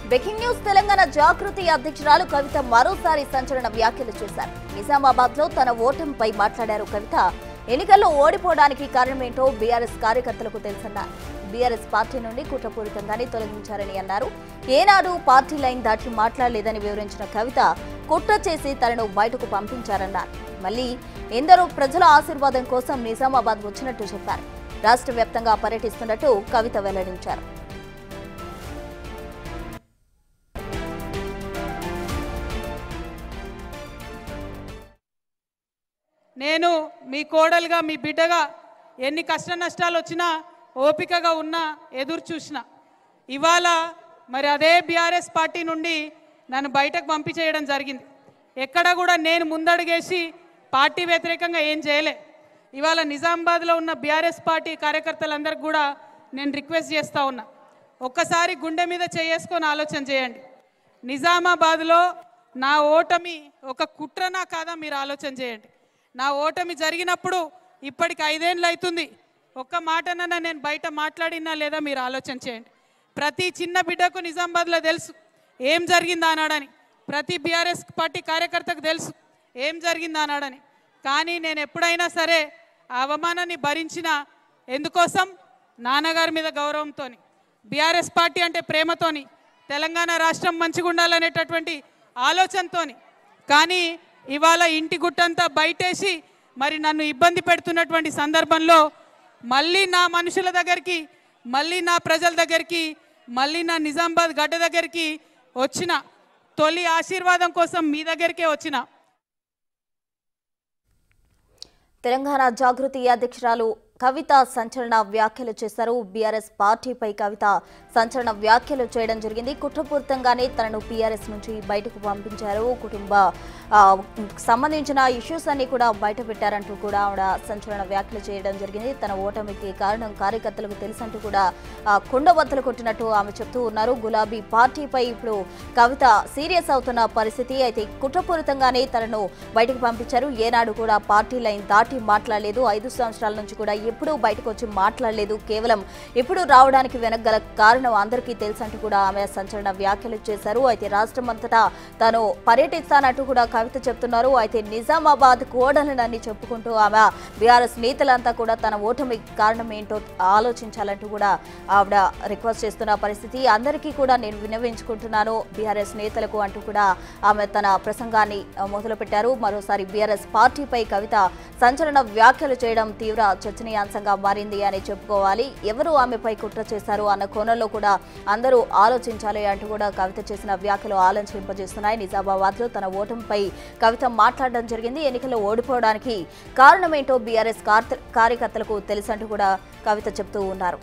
Breaking news Telangana జాగృతి అధ్యక్షురాలు కవిత మరోసారి సంచలన వ్యాఖ్యలు చేశారు. నిజామాబాద్ లో తన ఓటమిపై మాట్లాడారు కవిత. ఎన్నికల్లో ఓడిపోవడానికి కారణమేంటో బీఆర్ఎస్ కార్యకర్తలకు తెలుసన్నారు. బీఆర్ఎస్ పార్టీ నుండి కుట్రపూరితంగానే తొలగించారని అన్నారు. ఏనాడు పార్టీ లైన్ దాటి మాట్లాడలేదని వివరించిన కవిత కుట్ర చేసి తనను బయటకు పంపించారన్నారు. మళ్లీ ఎందరో ప్రజల ఆశీర్వాదం కోసం నిజామాబాద్ వచ్చినట్టు చెప్పారు. రాష్ట్ర వ్యాప్తంగా పర్యటిస్తున్నట్టు కవిత వెల్లడించారు. నేను మీ కోడలుగా మీ బిడ్డగా ఎన్ని కష్ట నష్టాలు వచ్చినా ఓపికగా ఉన్నా ఎదురు చూసిన ఇవాళ మరి అదే బీఆర్ఎస్ పార్టీ నుండి నన్ను బయటకు పంపించేయడం జరిగింది. ఎక్కడ కూడా నేను ముందడుగేసి పార్టీ వ్యతిరేకంగా ఏం చేయలే. ఇవాళ నిజామాబాద్లో ఉన్న బీఆర్ఎస్ పార్టీ కార్యకర్తలందరికీ కూడా నేను రిక్వెస్ట్ చేస్తూ ఉన్నా, ఒక్కసారి గుండె మీద చేసుకొని ఆలోచన చేయండి. నిజామాబాద్లో నా ఓటమి ఒక కుట్రనా కాదా మీరు ఆలోచన చేయండి. నా ఓటమి జరిగినప్పుడు ఇప్పటికి 5 ఏళ్ళు అవుతుంది. ఒక్క మాటనన్నా నేను బయట మాట్లాడినా లేదా మీరు ఆలోచన చేయండి. ప్రతి చిన్న బిడ్డకు నిజామాబాద్లో తెలుసు ఏం జరిగిందా అన్నాడని, ప్రతి బీఆర్ఎస్ పార్టీ కార్యకర్తకు తెలుసు ఏం జరిగిందా అన్నాడని. కానీ నేను ఎప్పుడైనా సరే ఆ అవమానాన్ని భరించిన ఎందుకోసం, నాన్నగారి మీద గౌరవంతో, బీఆర్ఎస్ పార్టీ అంటే ప్రేమతోని, తెలంగాణ రాష్ట్రం మంచిగా ఉండాలనేటటువంటి ఆలోచనతో. కానీ ఇవాళ ఇంటి గుట్టంతా బయటేసి మరి నన్ను ఇబ్బంది పెడుతున్నటువంటి సందర్భంలో మళ్ళీ నా మనుషుల దగ్గరికి, మళ్ళీ నా ప్రజల దగ్గరికి, మళ్ళీ నా నిజామాబాద్ గడ్డ దగ్గరికి వచ్చిన తొలి ఆశీర్వాదం కోసం మీ దగ్గరికే వచ్చిన. తెలంగాణ జాగృతి అధ్యక్షురాలు కవిత సంచలన వ్యాఖ్యలు చేశారు. బీఆర్ఎస్ పార్టీపై కవిత సంచలన వ్యాఖ్యలు చేయడం జరిగింది. కుట్రపూరితంగానే తనను బీఆర్ఎస్ నుంచి బయటకు పంపించారు. కుటుంబ సంబంధించిన ఇష్యూస్ అన్ని కూడా బయట పెట్టారంటూ కూడా ఆవిడ సంచలన వ్యాఖ్యలు చేయడం జరిగింది. తన ఓటమికి కారణం కార్యకర్తలకు తెలుసంటూ కూడా కుండబద్దలు కొట్టినట్టు ఆమె చెప్తూ ఉన్నారు. గులాబీ పార్టీపై ఇప్పుడు కవిత సీరియస్ అవుతున్న పరిస్థితి. అయితే కుట్రపూరితంగానే తనను బయటకు పంపించారు. ఏనాడు కూడా పార్టీ లైన్ దాటి మాట్లాడలేదు. 5 సంవత్సరాల నుంచి కూడా ఎప్పుడూ బయటకు వచ్చి మాట్లాడలేదు. కేవలం ఇప్పుడు రావడానికి వెనకగల కారణం అందరికీ తెలుసంటూ కూడా ఆమె సంచలన వ్యాఖ్యలు చేశారు. అయితే రాష్ట్రం అంతటా తాను పర్యటిస్తానంటూ కూడా కవిత చెప్తున్నారు. అయితే నిజామాబాద్ కోడలనని చెప్పుకుంటూ ఆమె బీఆర్ఎస్ నేతలంతా కూడా తన ఓటమి కారణం ఏంటో ఆలోచించాలంటూ కూడా ఆవిడ రిక్వెస్ట్ చేస్తున్న పరిస్థితి. అందరికీ కూడా నేను విన్నవించుకుంటున్నాను బీఆర్ఎస్ నేతలకు అంటూ కూడా ఆమె తన ప్రసంగాన్ని మొదలుపెట్టారు. మరోసారి బీఆర్ఎస్ పార్టీపై కవిత సంచలన వ్యాఖ్యలు చేయడం తీవ్ర చర్చనీయాంశంగా మారింది అని చెప్పుకోవాలి. ఎవరు ఆమెపై కుట్ర చేశారు అన్న కోణంలో కూడా అందరూ ఆలోచించాలి అంటూ కూడా కవిత చేసిన వ్యాఖ్యలు ఆలోచింపజేస్తున్నాయి. నిజామాబాద్లో తన ఓటమిపై కవిత మాట్లాడడం జరిగింది. ఎన్నికల్లో ఓడిపోవడానికి కారణమేంటో బీఆర్ఎస్ కార్యకర్తలకు తెలుసంటూ కూడా కవిత చెప్తూ ఉన్నారు.